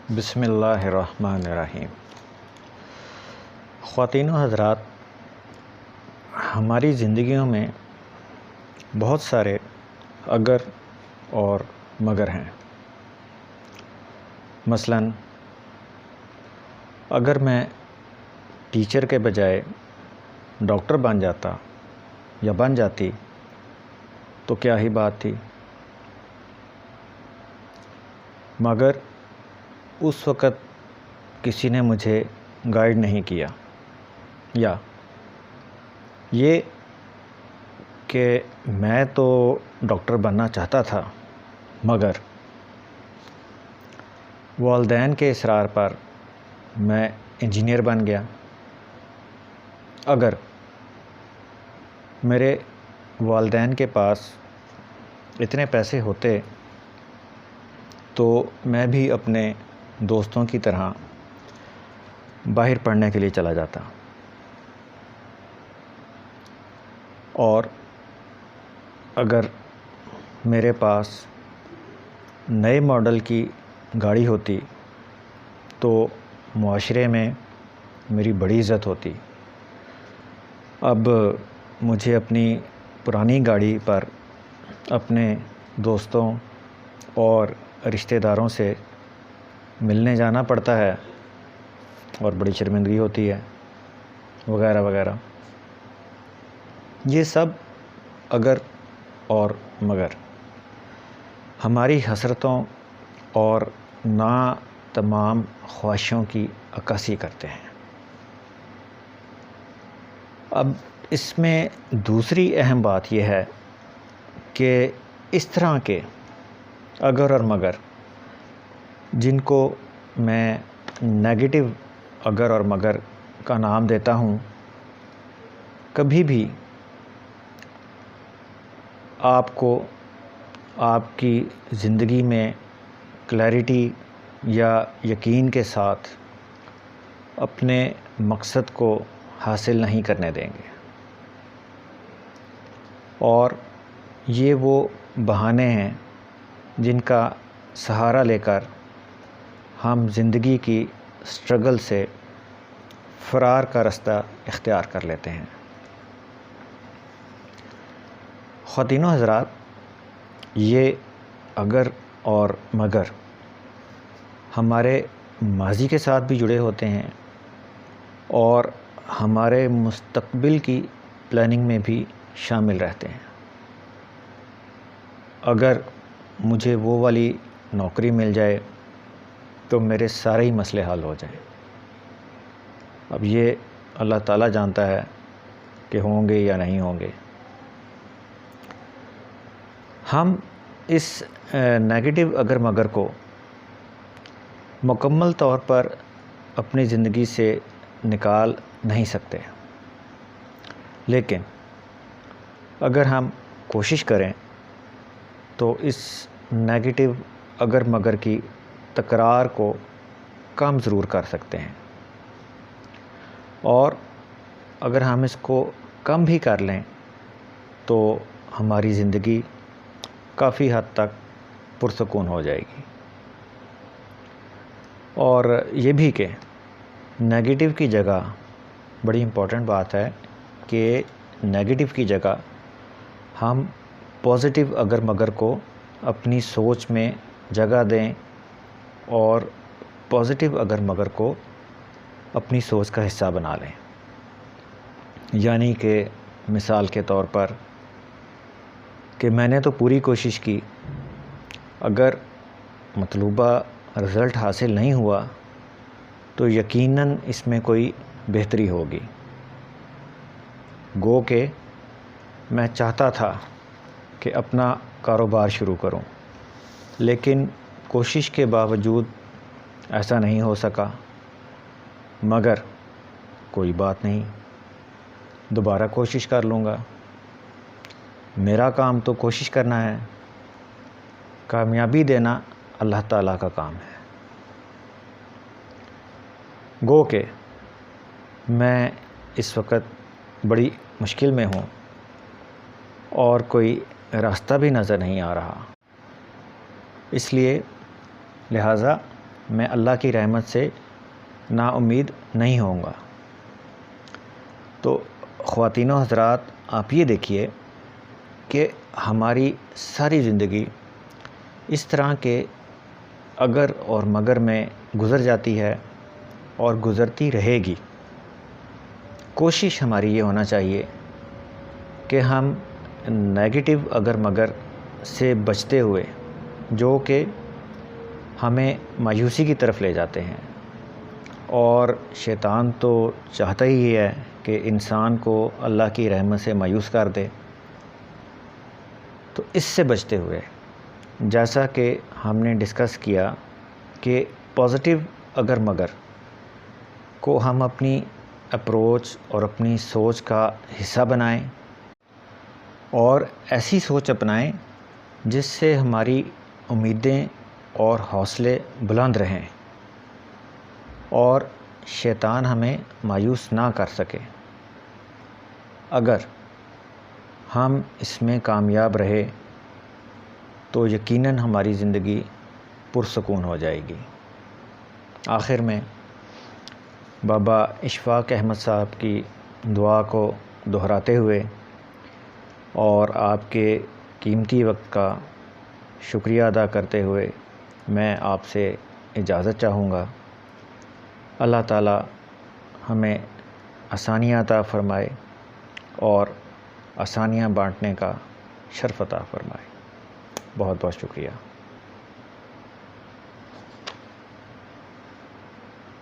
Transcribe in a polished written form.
بسم اللہ الرحمن الرحیم۔ خواتین و حضرات، ہماری زندگیوں میں بہت سارے اگر اور مگر ہیں۔ مثلاً اگر میں ٹیچر کے بجائے ڈاکٹر بن جاتا یا بن جاتی تو کیا ہی بات تھی، مگر اس وقت کسی نے مجھے گائیڈ نہیں کیا، یا یہ کہ میں تو ڈاکٹر بننا چاہتا تھا مگر والدین کے اصرار پر میں انجینئر بن گیا۔ اگر میرے والدین کے پاس اتنے پیسے ہوتے تو میں بھی اپنے دوستوں کی طرح باہر پڑھنے کے لیے چلا جاتا، اور اگر میرے پاس نئے ماڈل کی گاڑی ہوتی تو معاشرے میں میری بڑی عزت ہوتی۔ اب مجھے اپنی پرانی گاڑی پر اپنے دوستوں اور رشتہ داروں سے ملنے جانا پڑتا ہے اور بڑی شرمندگی ہوتی ہے، وغیرہ وغیرہ۔ یہ سب اگر اور مگر ہماری حسرتوں اور تمام خواہشوں کی عکاسی کرتے ہیں۔ اب اس میں دوسری اہم بات یہ ہے کہ اس طرح کے اگر اور مگر، جن کو میں نیگیٹو اگر اور مگر کا نام دیتا ہوں، کبھی بھی آپ کو آپ کی زندگی میں کلیئرٹی یا یقین کے ساتھ اپنے مقصد کو حاصل نہیں کرنے دیں گے، اور یہ وہ بہانے ہیں جن کا سہارا لے کر ہم زندگی کی سٹرگل سے فرار کا رستہ اختیار کر لیتے ہیں۔ خواتین و حضرات، یہ اگر اور مگر ہمارے ماضی کے ساتھ بھی جڑے ہوتے ہیں اور ہمارے مستقبل کی پلاننگ میں بھی شامل رہتے ہیں۔ اگر مجھے وہ والی نوکری مل جائے تو میرے سارے ہی مسئلے حل ہو جائیں۔ اب یہ اللہ تعالیٰ جانتا ہے کہ ہوں گے یا نہیں ہوں گے۔ ہم اس نیگیٹو اگر مگر کو مکمل طور پر اپنی زندگی سے نکال نہیں سکتے، لیکن اگر ہم کوشش کریں تو اس نیگیٹو اگر مگر کی تکرار کو کم ضرور کر سکتے ہیں، اور اگر ہم اس کو کم بھی کر لیں تو ہماری زندگی کافی حد تک پرسکون ہو جائے گی۔ اور یہ بھی کہ نیگیٹو کی جگہ بڑی امپورٹنٹ بات ہے کہ نیگیٹو کی جگہ ہم پازیٹیو اگر مگر کو اپنی سوچ میں جگہ دیں، اور پازیٹیو اگر مگر کو اپنی سوچ کا حصہ بنا لیں۔ یعنی کہ مثال کے طور پر کہ میں نے تو پوری کوشش کی، اگر مطلوبہ رزلٹ حاصل نہیں ہوا تو یقیناً اس میں کوئی بہتری ہوگی۔ گو کہ میں چاہتا تھا کہ اپنا کاروبار شروع کروں، لیکن کوشش کے باوجود ایسا نہیں ہو سکا، مگر کوئی بات نہیں، دوبارہ کوشش کر لوں گا۔ میرا کام تو کوشش کرنا ہے، کامیابی دینا اللہ تعالیٰ کا کام ہے۔ گو کہ میں اس وقت بڑی مشکل میں ہوں اور کوئی راستہ بھی نظر نہیں آ رہا، اس لیے لہٰذا میں اللہ کی رحمت سے نا امید نہیں ہوں گا۔ تو خواتین و حضرات، آپ یہ دیکھیے کہ ہماری ساری زندگی اس طرح کے اگر اور مگر میں گزر جاتی ہے اور گزرتی رہے گی۔ کوشش ہماری یہ ہونا چاہیے کہ ہم نیگیٹو اگر مگر سے بچتے ہوئے، جو کہ ہمیں مایوسی کی طرف لے جاتے ہیں، اور شیطان تو چاہتا ہی ہے کہ انسان کو اللہ کی رحمت سے مایوس کر دے، تو اس سے بچتے ہوئے جیسا کہ ہم نے ڈسکس کیا کہ پازیٹیو اگر مگر کو ہم اپنی اپروچ اور اپنی سوچ کا حصہ بنائیں، اور ایسی سوچ اپنائیں جس سے ہماری امیدیں اور حوصلے بلند رہیں اور شیطان ہمیں مایوس نہ کر سکے۔ اگر ہم اس میں کامیاب رہے تو یقیناً ہماری زندگی پرسکون ہو جائے گی۔ آخر میں بابا اشفاق احمد صاحب کی دعا کو دہراتے ہوئے اور آپ کے قیمتی وقت کا شکریہ ادا کرتے ہوئے میں آپ سے اجازت چاہوں گا۔ اللہ تعالی ہمیں آسانیاں عطا فرمائے اور آسانیاں بانٹنے کا شرف عطا فرمائے۔ بہت بہت شکریہ۔